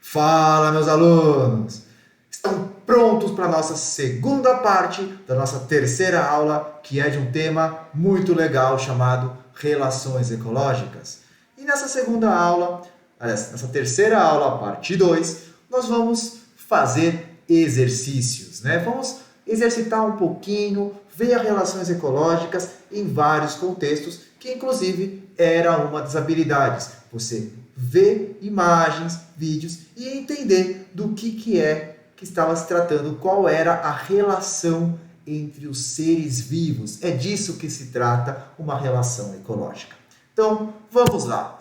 Fala, meus alunos! Estão prontos para a nossa segunda parte da nossa terceira aula, que é de um tema muito legal chamado Relações Ecológicas. E nessa segunda aula, nessa terceira aula, parte 2, nós vamos fazer exercícios, né? Vamos exercitar um pouquinho, ver as relações ecológicas em vários contextos, que inclusive era uma das habilidades. Você ver imagens, vídeos e entender do que é que estava se tratando, qual era a relação entre os seres vivos. É disso que se trata uma relação ecológica. Então, vamos lá.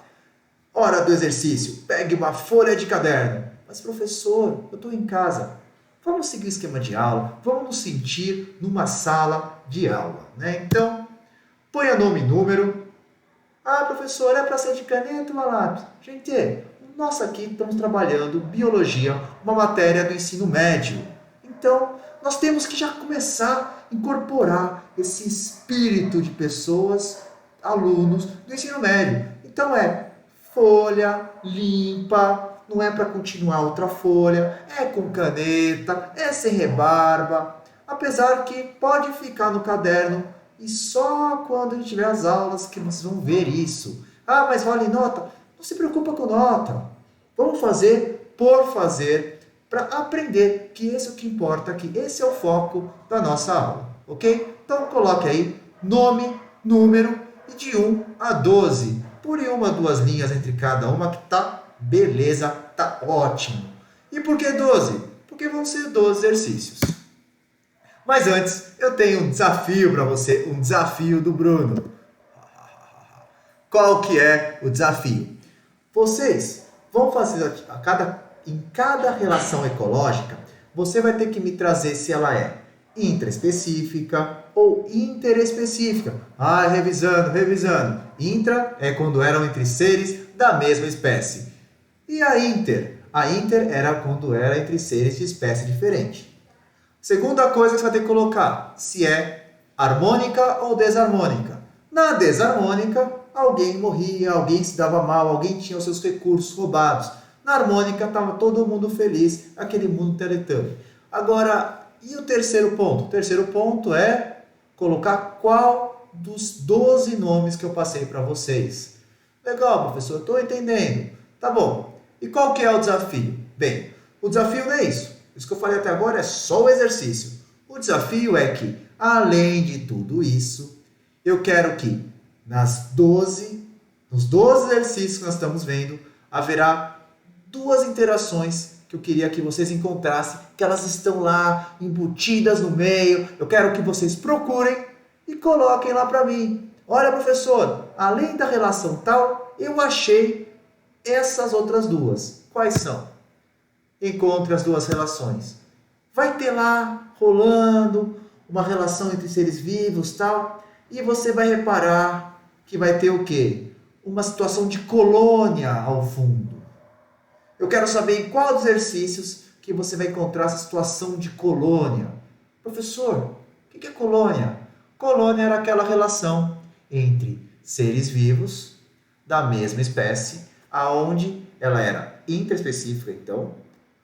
Hora do exercício. Pegue uma folha de caderno. Mas, professor, eu estou em casa. Vamos seguir o esquema de aula. Vamos nos sentir numa sala de aula, né? Então, ponha nome e número. Ah, professor, é para ser de caneta ou lápis? Gente, nós aqui estamos trabalhando biologia, uma matéria do ensino médio. Então, nós temos que já começar a incorporar esse espírito de pessoas, alunos do ensino médio. Então é folha, limpa, não é para continuar outra folha, é com caneta, é sem rebarba. Apesar que pode ficar no caderno e só quando a gente tiver as aulas que vocês vão ver isso. Ah, mas vale nota? Não se preocupa com nota. Vamos fazer por fazer para aprender que esse é o que importa, que esse é o foco da nossa aula, ok? Então coloque aí nome, número e de 1 a 12. Pure uma, duas linhas entre cada uma que tá beleza, tá ótimo. E por que 12? Porque vão ser 12 exercícios. Mas antes, eu tenho um desafio para você, um desafio do Bruno. Qual que é o desafio? Vocês vão fazer em cada relação ecológica, você vai ter que me trazer se ela é intraespecífica ou interespecífica. Ah, revisando. Intra é quando eram entre seres da mesma espécie. E a inter? A inter era quando era entre seres de espécie diferente. Segunda coisa que você vai ter que colocar, se é harmônica ou desarmônica. Na desarmônica, alguém morria, alguém se dava mal, alguém tinha os seus recursos roubados. Na harmônica, estava todo mundo feliz, aquele mundo teletubby. Agora, e o terceiro ponto? O terceiro ponto é colocar qual dos 12 nomes que eu passei para vocês. Legal, professor, estou entendendo. Tá bom. E qual que é o desafio? Bem, o desafio não é isso. Isso que eu falei até agora é só o exercício. O desafio é que, além de tudo isso, eu quero que nos 12 exercícios que nós estamos vendo, haverá duas interações que eu queria que vocês encontrassem, que elas estão lá, embutidas no meio. Eu quero que vocês procurem e coloquem lá para mim. Olha, professor, além da relação tal, eu achei essas outras duas. Quais são? Encontre as duas relações. Vai ter lá, rolando, uma relação entre seres vivos, tal, e você vai reparar que vai ter o quê? Uma situação de colônia ao fundo. Eu quero saber em qual dos exercícios que você vai encontrar essa situação de colônia. Professor, o que é colônia? Colônia era aquela relação entre seres vivos da mesma espécie, aonde ela era intraespecífica, então,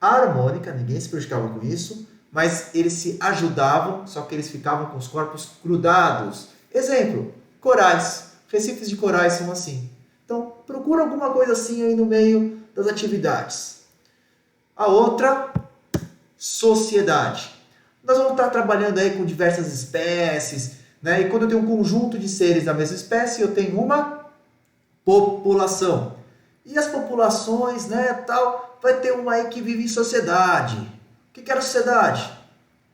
harmônica, ninguém se prejudicava com isso, mas eles se ajudavam, só que eles ficavam com os corpos grudados. Exemplo, corais. Recifes de corais são assim. Então, procura alguma coisa assim aí no meio das atividades. A outra, sociedade. Nós vamos estar trabalhando aí com diversas espécies, né? E quando eu tenho um conjunto de seres da mesma espécie, eu tenho uma população. E as populações, né, tal, vai ter uma aí que vive em sociedade. O que era sociedade?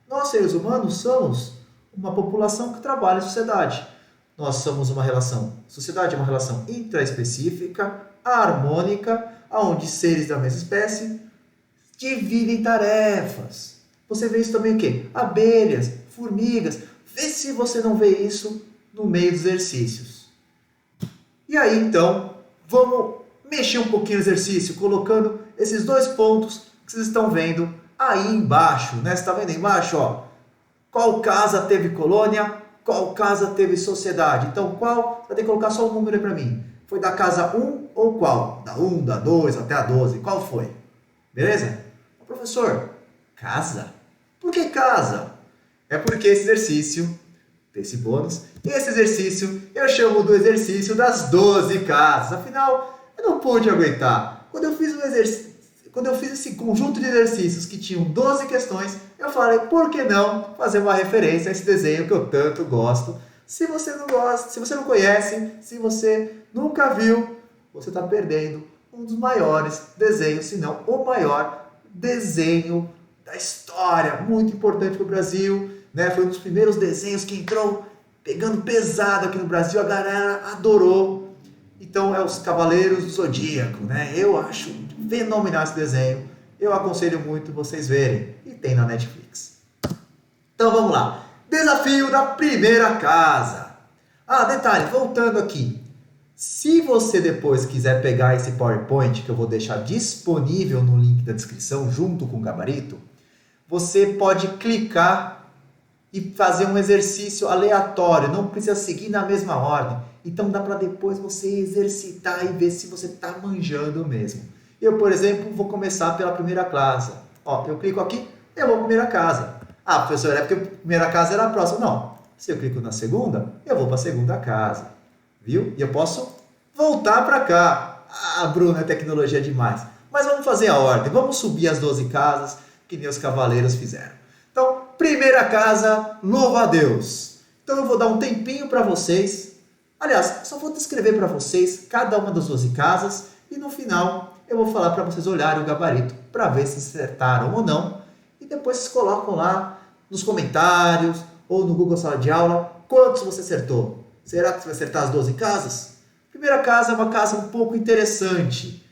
Nós, seres humanos, somos uma população que trabalha em sociedade. Nós somos uma relação. Sociedade é uma relação intraespecífica, harmônica, onde seres da mesma espécie dividem tarefas. Você vê isso também o quê? Abelhas, formigas. Vê se você não vê isso no meio dos exercícios. E aí, então, vamos mexer um pouquinho no exercício, colocando esses dois pontos que vocês estão vendo aí embaixo, né? Você está vendo aí embaixo, ó? Qual casa teve colônia? Qual casa teve sociedade? Então, qual? Vai ter que colocar só o número aí para mim. Foi da casa 1 ou qual? Da 1, da 2 até a 12. Qual foi? Beleza? Professor, casa? Por que casa? É porque esse exercício, esse bônus, esse exercício eu chamo do exercício das 12 casas. Afinal, eu não pude aguentar. Quando eu fiz esse conjunto de exercícios que tinham 12 questões, eu falei, por que não fazer uma referência a esse desenho que eu tanto gosto? Se você não gosta, se você não conhece, se você nunca viu, você está perdendo um dos maiores desenhos, se não o maior desenho da história. Muito importante para o Brasil, né? Foi um dos primeiros desenhos que entrou pegando pesado aqui no Brasil, a galera adorou. Então é os Cavaleiros do Zodíaco, né? Eu acho fenomenal esse desenho. Eu aconselho muito vocês verem. E tem na Netflix. Então vamos lá. Desafio da primeira casa. Ah, detalhe, voltando aqui. Se você depois quiser pegar esse PowerPoint, que eu vou deixar disponível no link da descrição, junto com o gabarito, você pode clicar e fazer um exercício aleatório. Não precisa seguir na mesma ordem. Então dá para depois você exercitar e ver se você está manjando mesmo. Eu, por exemplo, vou começar pela primeira casa. Ó, eu clico aqui, eu vou para a primeira casa. Ah, professor, é porque a primeira casa era a próxima. Não. Se eu clico na segunda, eu vou para a segunda casa. Viu? E eu posso voltar para cá. Ah, Bruno, é tecnologia demais. Mas vamos fazer a ordem. Vamos subir as 12 casas que nem os cavaleiros fizeram. Então, primeira casa, louva a Deus. Então eu vou dar um tempinho para vocês. Aliás, só vou descrever para vocês cada uma das 12 casas e no final eu vou falar para vocês olharem o gabarito para ver se acertaram ou não. E depois vocês colocam lá nos comentários ou no Google Sala de Aula quantos você acertou. Será que você vai acertar as 12 casas? Primeira casa é uma casa um pouco interessante.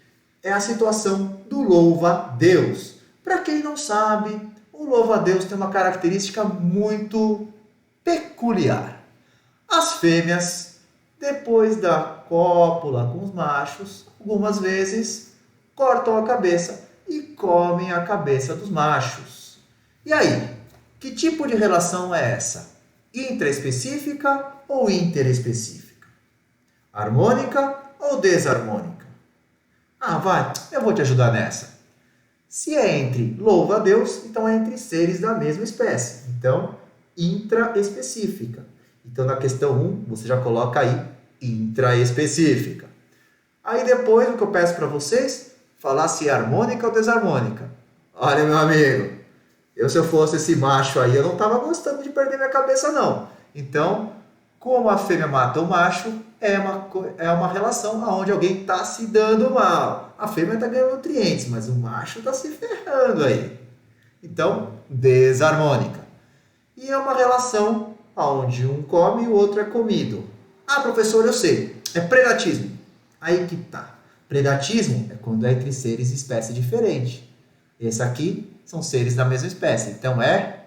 É a situação do louva-a-Deus. Para quem não sabe, o louva-a-Deus tem uma característica muito peculiar. As fêmeas, depois da cópula com os machos, algumas vezes cortam a cabeça e comem a cabeça dos machos. E aí, que tipo de relação é essa? Intraespecífica ou interespecífica? Harmônica ou desarmônica? Ah, vai, eu vou te ajudar nessa. Se é entre louva a Deus, então é entre seres da mesma espécie. Então, intraespecífica. Então, na questão 1, você já coloca aí intraespecífica. Aí depois, o que eu peço para vocês, falar se é harmônica ou desarmônica. Olha, meu amigo, se eu fosse esse macho aí, eu não estava gostando de perder minha cabeça, não. Então, como a fêmea mata o macho, é uma relação onde alguém está se dando mal. A fêmea está ganhando nutrientes, mas o macho está se ferrando aí. Então, desarmônica. E é uma relação onde um come e o outro é comido. Ah, professor, eu sei. É predatismo. Aí que tá. Predatismo é quando é entre seres de espécie diferente. Esse aqui são seres da mesma espécie. Então é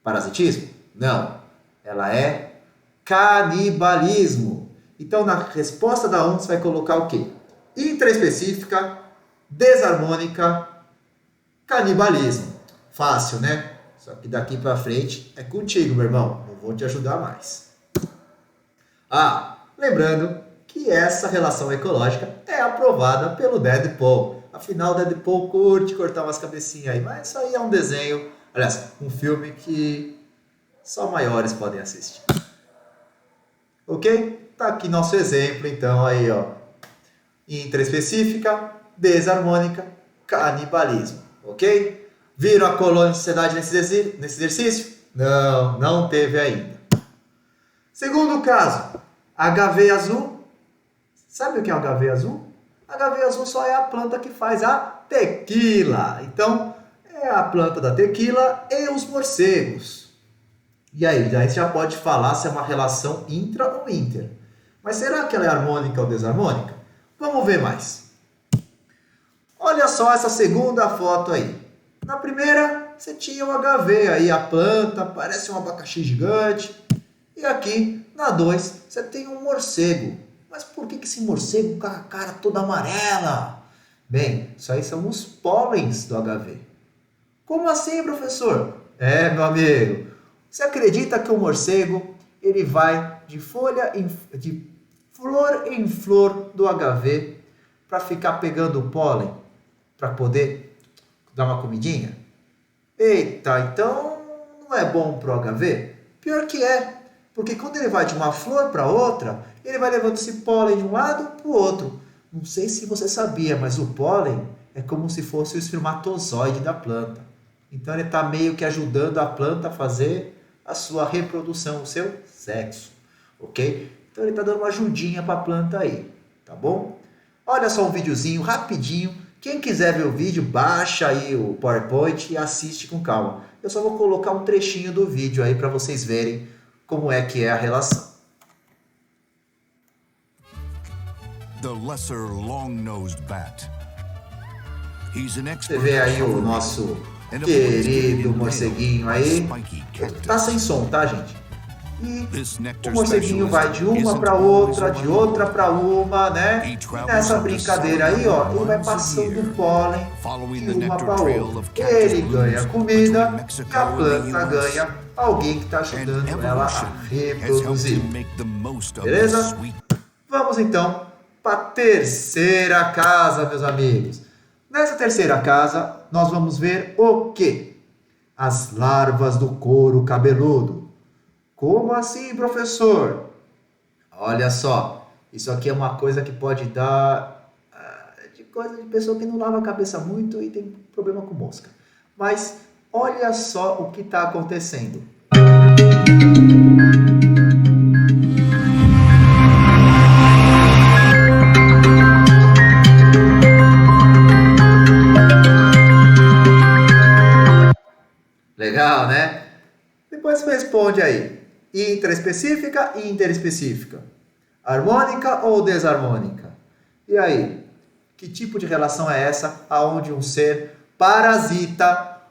parasitismo? Não. Ela é canibalismo. Então na resposta da 1 você vai colocar o quê? Intraespecífica, desarmônica, canibalismo. Fácil, né? Só que daqui para frente é contigo, meu irmão. Eu vou te ajudar mais. Ah, lembrando que essa relação ecológica é aprovada pelo Deadpool. Afinal, o Deadpool curte cortar umas cabecinhas aí, mas isso aí é um desenho, aliás, um filme que só maiores podem assistir. Ok? Tá aqui nosso exemplo, então, aí, ó. Intraespecífica, desarmônica, canibalismo. Ok? Viram a colônia de sociedade nesse exercício? Não, não teve ainda. Segundo caso, agave azul. Sabe o que é o agave azul? Agave azul só é a planta que faz a tequila. Então, é a planta da tequila e os morcegos. E aí você já pode falar se é uma relação intra ou inter. Mas será que ela é harmônica ou desarmônica? Vamos ver mais. Olha só essa segunda foto aí. Na primeira, você tinha o agave aí, a planta, parece um abacaxi gigante. E aqui, na 2, você tem um morcego. Mas por que esse morcego com a cara toda amarela? Bem, isso aí são os pólens do agave. Como assim, professor? É, meu amigo, você acredita que o morcego ele vai de flor em flor do agave para ficar pegando o pólen, para poder dar uma comidinha? Eita, então não é bom para o HV? Pior que é, porque quando ele vai de uma flor para outra, ele vai levando esse pólen de um lado para o outro. Não sei se você sabia, mas o pólen é como se fosse o espermatozoide da planta. Então ele está meio que ajudando a planta a fazer a sua reprodução, o seu sexo, ok? Então ele está dando uma ajudinha para a planta aí, tá bom? Olha só um videozinho rapidinho. Quem quiser ver o vídeo, baixa aí o PowerPoint e assiste com calma. Eu só vou colocar um trechinho do vídeo aí para vocês verem como é que é a relação. The lesser long-nosed bat. He's an Você vê aí o nosso querido morceguinho aí. Tá sem som, tá, gente? E o morceguinho vai de uma para outra, de outra para uma, né? E nessa brincadeira aí, ó, ele vai passando o pólen de uma para outra. Ele ganha comida e a planta ganha alguém que está ajudando ela a reproduzir. Beleza? Vamos então para a terceira casa, meus amigos. Nessa terceira casa, nós vamos ver o quê? As larvas do couro cabeludo. Como assim, professor? Olha só, isso aqui é uma coisa que pode dar de coisa de pessoa que não lava a cabeça muito e tem problema com mosca. Mas olha só o que está acontecendo. Legal, né? Depois você responde aí. Intraespecífica e interespecífica. Harmônica ou desarmônica? E aí? Que tipo de relação é essa aonde um ser parasita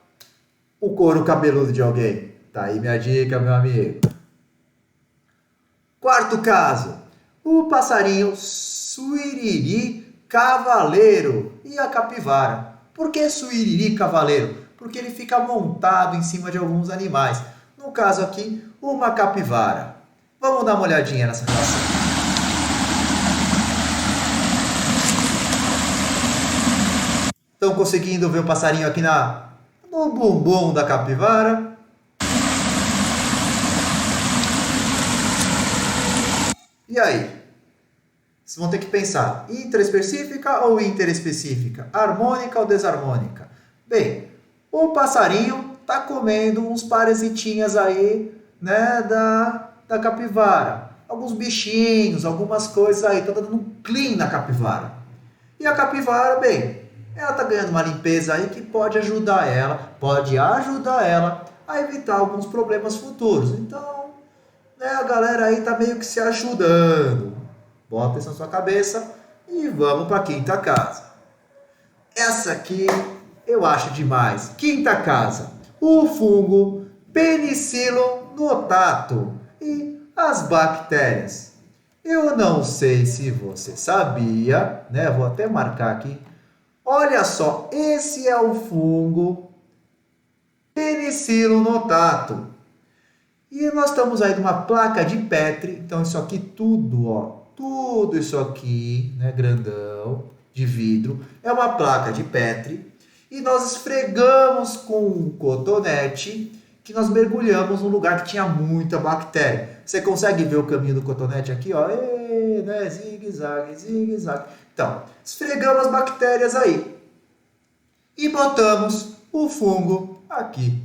o couro cabeludo de alguém? Tá aí minha dica, meu amigo. Quarto caso. O passarinho suiriri cavaleiro e a capivara. Por que suiriri cavaleiro? Porque ele fica montado em cima de alguns animais. No caso aqui, uma capivara. Vamos dar uma olhadinha nessa relação. Estão conseguindo ver o passarinho aqui no bumbum da capivara? E aí? Vocês vão ter que pensar, intraespecífica ou interespecífica? Harmônica ou desarmônica? Bem, o passarinho está comendo uns parasitinhas aí, né, da capivara. Alguns bichinhos, algumas coisas aí, está dando um clean na capivara. E a capivara, bem, ela está ganhando uma limpeza aí que pode ajudar ela a evitar alguns problemas futuros. Então, né, a galera aí está meio que se ajudando. Bota isso na sua cabeça e vamos para a quinta casa. Essa aqui eu acho demais. Quinta casa. O fungo Penicillium notatum e as bactérias. Eu não sei se você sabia, né? Vou até marcar aqui. Olha só, esse é o fungo Penicillium notatum. E nós estamos aí numa placa de Petri. Então isso aqui tudo, ó, tudo isso aqui, né, grandão, de vidro, é uma placa de Petri. E nós esfregamos com um cotonete que nós mergulhamos num lugar que tinha muita bactéria. Você consegue ver o caminho do cotonete aqui, ó, né, zigue-zague, zigue-zague. Então, esfregamos as bactérias aí e botamos o fungo aqui.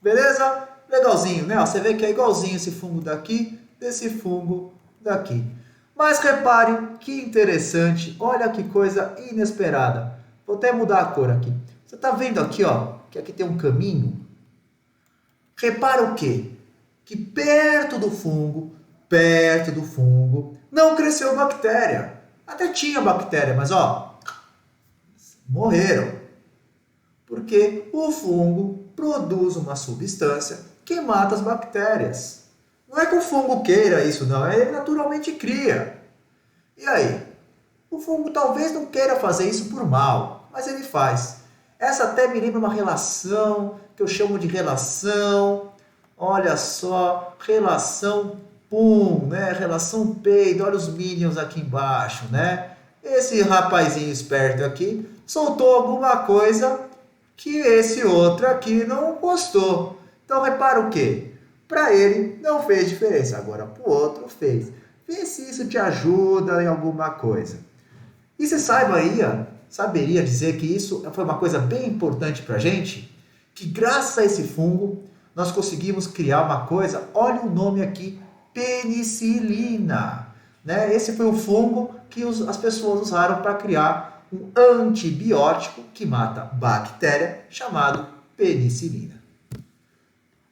Beleza? Legalzinho, né? Você vê que é igualzinho esse fungo daqui, desse fungo daqui. Mas repare que interessante, olha que coisa inesperada. Vou até mudar a cor aqui. Você está vendo aqui, ó, que aqui tem um caminho? Repara o quê? Que perto do fungo, não cresceu bactéria. Até tinha bactéria, mas ó, morreram. Porque o fungo produz uma substância que mata as bactérias. Não é que o fungo queira isso, não. Ele naturalmente cria. E aí? O fungo talvez não queira fazer isso por mal, mas ele faz. Essa até me lembra uma relação, que eu chamo de relação, olha só, relação pum, né? Relação peido, olha os minions aqui embaixo, né? Esse rapazinho esperto aqui soltou alguma coisa que esse outro aqui não gostou. Então repara o quê? Para ele não fez diferença, agora para o outro fez. Vê se isso te ajuda em alguma coisa. E você saberia dizer que isso foi uma coisa bem importante para a gente? Que graças a esse fungo nós conseguimos criar uma coisa, olha o nome aqui, penicilina. Né? Esse foi o fungo que as pessoas usaram para criar um antibiótico que mata bactéria chamado penicilina.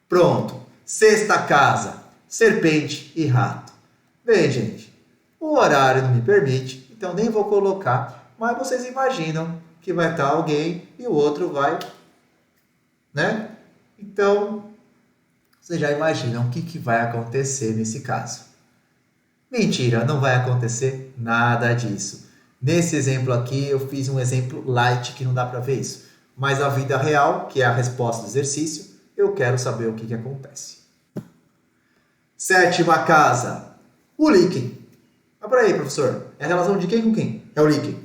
Pronto, sexta casa, serpente e rato. Bem, gente, o horário não me permite, então nem vou colocar, mas vocês imaginam que vai estar alguém e o outro vai, né? Então, vocês já imaginam o que vai acontecer nesse caso. Mentira, não vai acontecer nada disso. Nesse exemplo aqui, eu fiz um exemplo light que não dá para ver isso. Mas a vida real, que é a resposta do exercício, eu quero saber o que acontece. Sétima casa, o líquen. Mas peraí, professor, é a relação de quem com quem? É o líquen.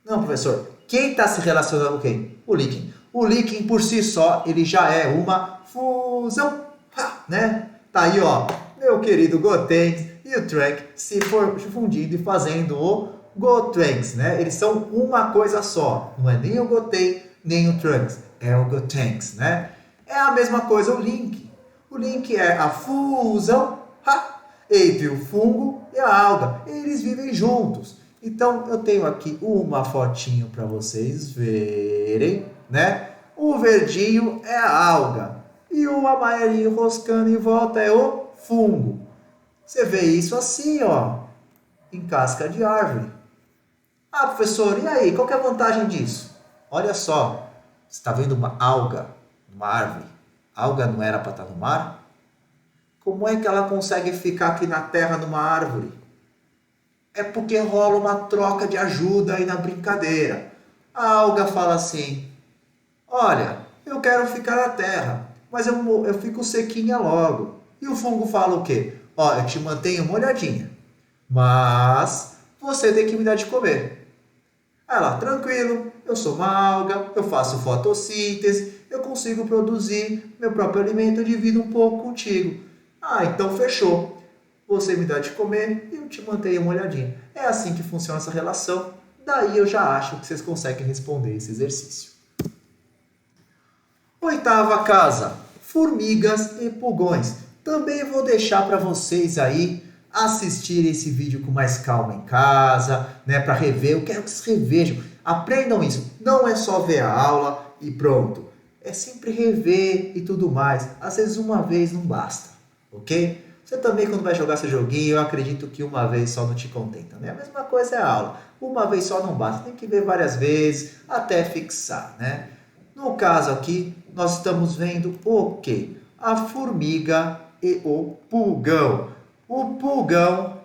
Não, professor, quem está se relacionando com quem? O líquen. O líquen, por si só, ele já é uma fusão. Né? Tá aí, ó, meu querido Gotenks e o Trank se fundindo e fazendo o Gotenks, né? Eles são uma coisa só. Não é nem o Goten, nem o Trunks. É o Gotenks, né? É a mesma coisa o link. O link é a fusão entre o fungo e a alga. Eles vivem juntos. Então, eu tenho aqui uma fotinho para vocês verem, né? O verdinho é a alga e o amarelinho roscando em volta é o fungo. Você vê isso assim, ó, em casca de árvore. Ah, professor, e aí? Qual que é a vantagem disso? Olha só, você está vendo uma alga, uma árvore. A alga não era para estar no mar? Como é que ela consegue ficar aqui na terra numa árvore? É porque rola uma troca de ajuda aí na brincadeira. A alga fala assim, olha, eu quero ficar na terra, mas eu fico sequinha logo. E o fungo fala o quê? Ó, eu te mantenho molhadinha, mas você tem que me dar de comer. Aí lá, tranquilo, eu sou uma alga, eu faço fotossíntese, eu consigo produzir meu próprio alimento, eu divido um pouco contigo. Ah, então fechou. Você me dá de comer e eu te mantenho molhadinho. É assim que funciona essa relação. Daí eu já acho que vocês conseguem responder esse exercício. Oitava casa, formigas e pulgões. Também vou deixar para vocês aí assistirem esse vídeo com mais calma em casa, né, para rever. Eu quero que vocês revejam, aprendam isso. Não é só ver a aula e pronto. É sempre rever e tudo mais. Às vezes uma vez não basta, ok? Você também, quando vai jogar seu joguinho, eu acredito que uma vez só não te contenta, né? A mesma coisa é a aula. Uma vez só não basta, tem que ver várias vezes até fixar, né? No caso aqui, nós estamos vendo o quê? A formiga e o pulgão. O pulgão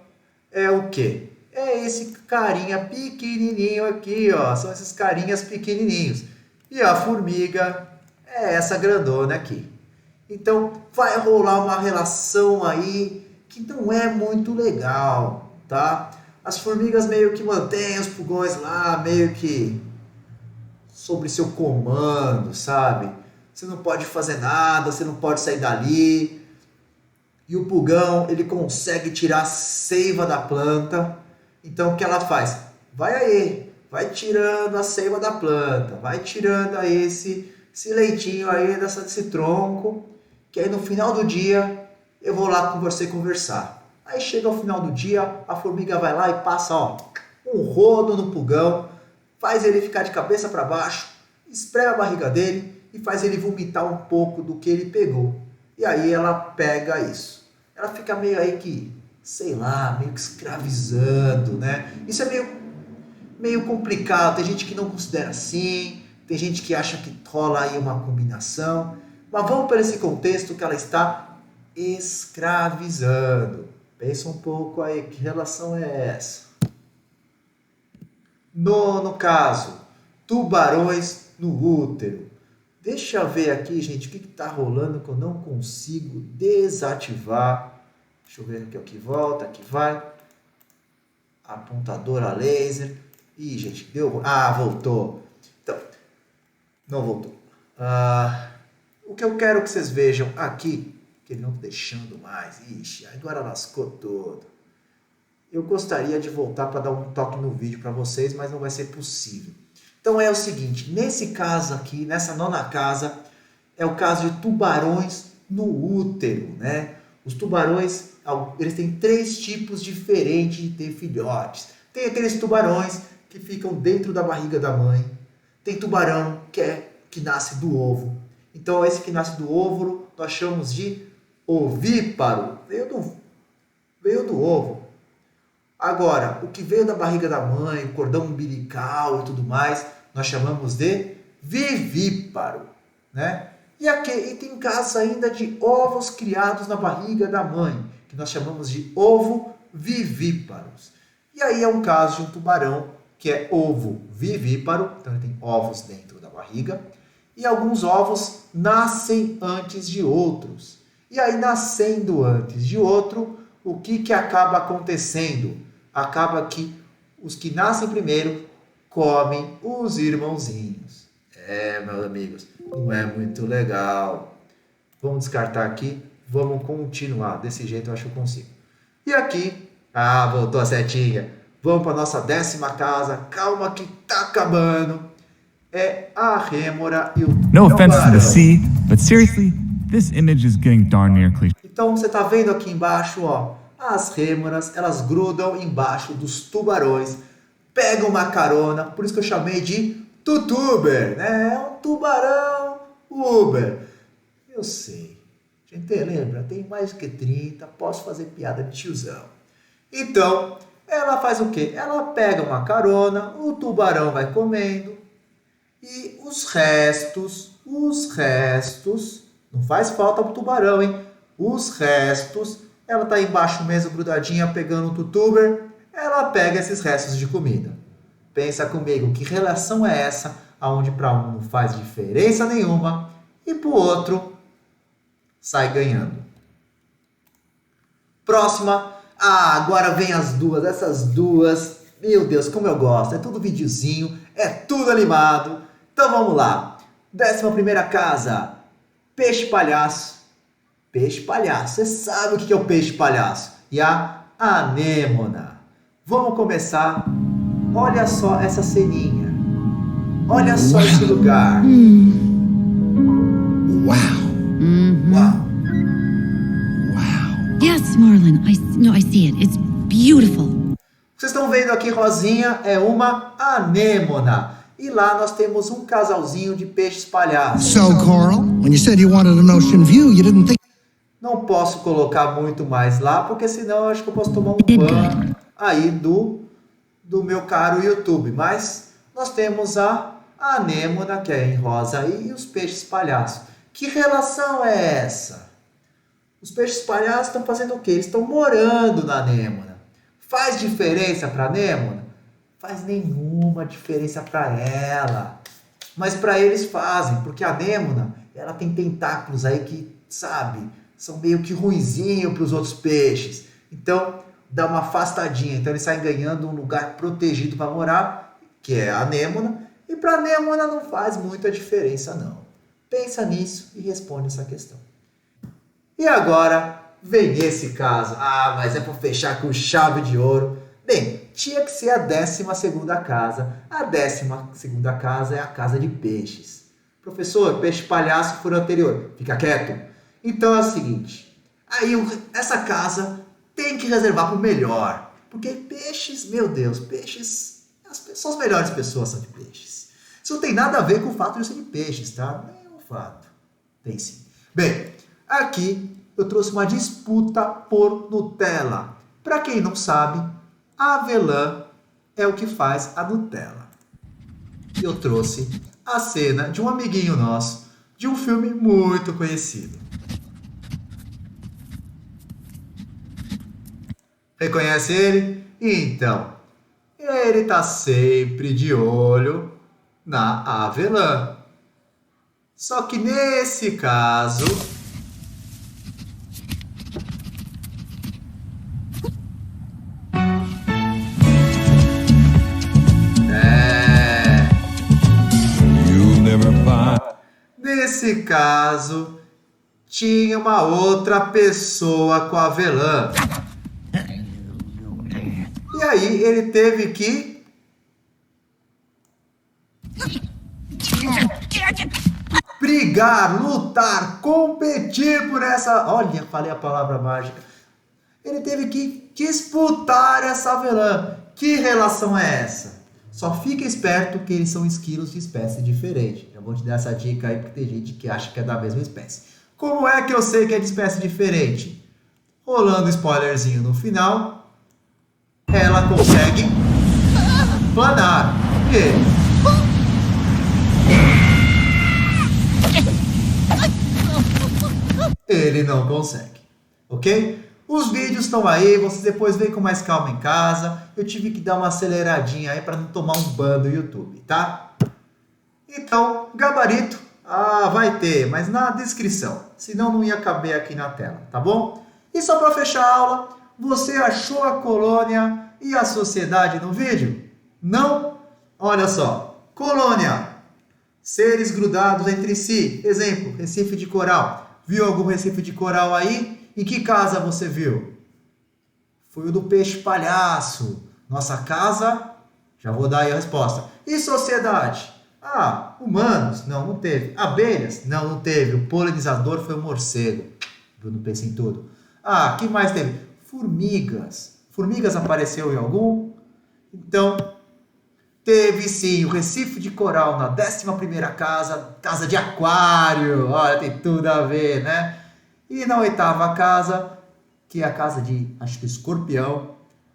é o quê? É esse carinha pequenininho aqui, ó. São esses carinhas pequenininhos. E a formiga é essa grandona aqui. Então, vai rolar uma relação aí que não é muito legal, tá? As formigas meio que mantêm os pulgões lá, meio que sobre seu comando, sabe? Você não pode fazer nada, você não pode sair dali. E o pulgão, ele consegue tirar a seiva da planta. Então, o que ela faz? Vai aí, vai tirando a seiva da planta, vai tirando aí esse leitinho aí desse tronco, que aí no final do dia eu vou lá com você conversar. Aí chega ao final do dia, a formiga vai lá e passa, ó, um rodo no pulgão, faz ele ficar de cabeça para baixo, espreme a barriga dele e faz ele vomitar um pouco do que ele pegou. E aí ela pega isso. Ela fica meio aí que, sei lá, meio que escravizando, né? Isso é meio complicado. Tem gente que não considera assim, tem gente que acha que rola aí uma combinação. Mas vamos para esse contexto que ela está escravizando. Pensa um pouco aí, que relação é essa? Nono caso, tubarões no útero. Deixa eu ver aqui, gente, o que está rolando que eu não consigo desativar. Deixa eu ver aqui, aqui volta, aqui vai. Apontador a laser. Ih, gente, deu... Ah, voltou. Então, Não voltou. O que eu quero que vocês vejam aqui, que ele não está deixando mais. Ixi, agora lascou todo. Eu gostaria de voltar para dar um toque no vídeo para vocês, mas não vai ser possível. Então é o seguinte, nesse caso aqui, nessa nona casa, é o caso de tubarões no útero, né? Os tubarões, eles têm 3 tipos diferentes de ter filhotes. Tem aqueles tubarões que ficam dentro da barriga da mãe. Tem tubarão que nasce do ovo. Então esse que nasce do óvulo nós chamamos de ovíparo. Veio do ovo. Agora, o que veio da barriga da mãe, o cordão umbilical e tudo mais, nós chamamos de vivíparo, né? E tem casos ainda de ovos criados na barriga da mãe, que nós chamamos de ovo-vivíparos. E aí é um caso de um tubarão que é ovo-vivíparo, então ele tem ovos dentro da barriga, e alguns ovos nascem antes de outros. E aí, nascendo antes de outro, o que acaba acontecendo? Acaba que os que nascem primeiro comem os irmãozinhos. Meus amigos, não é muito legal. Vamos descartar aqui, vamos continuar. Desse jeito eu acho que eu consigo. E aqui, voltou a setinha. Vamos para a nossa 10ª casa. Calma que tá acabando. É a rêmora e o No offense to the sea, but seriously, this image is getting darn near cliché. Então você tá vendo aqui embaixo, ó, as rêmoras, elas grudam embaixo dos tubarões, pegam uma carona, por isso que eu chamei de tutuber, né? É um tubarão Uber. Eu sei. Gente, lembra? Tem mais que 30, posso fazer piada de tiozão. Então, ela faz o quê? Ela pega uma carona, o tubarão vai comendo e os restos, não faz falta pro tubarão, hein? Os restos, ela tá embaixo mesmo grudadinha pegando o tutuber, ela pega esses restos de comida. Pensa comigo, que relação é essa, aonde para um não faz diferença nenhuma e pro outro sai ganhando. Próxima, agora vem essas duas, meu Deus, como eu gosto, é tudo videozinho, é tudo animado. Então vamos lá, 11ª casa, peixe palhaço. Peixe palhaço, você sabe o que é o peixe palhaço? E a anêmona. Vamos começar, olha só essa ceninha, olha só esse lugar. Wow. Uau. Yes, Marlon, I see it. It's beautiful. Vocês estão vendo aqui, Rosinha, é uma anêmona. E lá nós temos um casalzinho de peixes palhaços. So, Coral, when you said you wanted an ocean view, you didn't think... Não posso colocar muito mais lá, porque senão eu acho que eu posso tomar um ban aí do meu caro YouTube. Mas nós temos a anêmona, que é em rosa aí, e os peixes palhaços. Que relação é essa? Os peixes palhaços estão fazendo o quê? Eles estão morando na anêmona. Faz diferença para a anêmona? Faz nenhuma diferença para ela. Mas para eles fazem, porque a anêmona, ela tem tentáculos aí que, sabe, são meio que ruinzinho para os outros peixes. Então, dá uma afastadinha. Então, eles saem ganhando um lugar protegido para morar, que é a anêmona. E para a anêmona não faz muita diferença, não. Pensa nisso e responde essa questão. E agora, vem esse caso. Mas é para fechar com chave de ouro. Bem, tinha que ser a 12ª casa. A 12ª casa é a casa de peixes. Professor, peixe palhaço foi o anterior. Fica quieto. Então é o seguinte. Aí essa casa tem que reservar para o melhor. Porque peixes, meu Deus, peixes... Só as melhores pessoas são de peixes. Isso não tem nada a ver com o fato de ser de peixes, tá? Não é um fato. Tem sim. Bem, aqui eu trouxe uma disputa por Nutella. Para quem não sabe, a avelã é o que faz a Nutella. Eu trouxe a cena de um amiguinho nosso, de um filme muito conhecido. Reconhece ele? Então, ele tá sempre de olho na avelã. Só que nesse caso... You'll never find Nesse caso, tinha uma outra pessoa com avelã. E aí ele teve que brigar, lutar, competir por essa... Olha, falei a palavra mágica. Ele teve que disputar essa avelã. Que relação é essa? Só fica esperto que eles são esquilos de espécie diferente. Já vou te dar essa dica aí, porque tem gente que acha que é da mesma espécie. Como é que eu sei que é de espécie diferente? Rolando spoilerzinho no final, ela consegue planar. Ele não consegue, ok? Os vídeos estão aí, vocês depois veem com mais calma em casa. Eu tive que dar uma aceleradinha aí para não tomar um ban do YouTube, tá? Então, gabarito, vai ter, mas na descrição, senão não ia caber aqui na tela, tá bom? E só para fechar a aula, você achou a colônia e a sociedade no vídeo? Não? Olha só, colônia, seres grudados entre si, exemplo, recife de coral. Viu algum recife de coral aí? Em que casa você viu? Foi o do peixe palhaço. Nossa casa, já vou dar aí a resposta. E sociedade? Humanos? Não, não teve. Abelhas? Não, não teve. O polinizador foi o morcego. Bruno pensa em tudo. Que mais teve? Formigas. Formigas apareceu em algum? Então, teve sim o recife de coral na 11ª casa, casa de aquário. Olha, tem tudo a ver, né? E na 8ª casa, que é a casa de, acho que escorpião,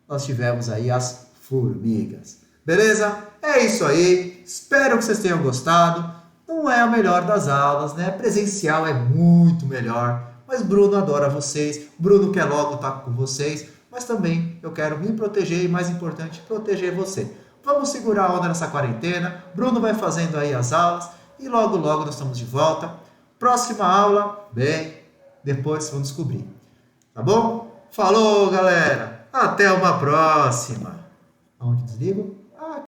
nós tivemos aí as formigas. Beleza? É isso aí. Espero que vocês tenham gostado. Não é a melhor das aulas, né? Presencial é muito melhor. Mas Bruno adora vocês. Bruno quer logo estar com vocês. Mas também eu quero me proteger e, mais importante, proteger você. Vamos segurar a onda nessa quarentena. Bruno vai fazendo aí as aulas. E logo, logo nós estamos de volta. Próxima aula, depois vamos descobrir. Tá bom? Falou, galera! Até uma próxima! Aonde desligo?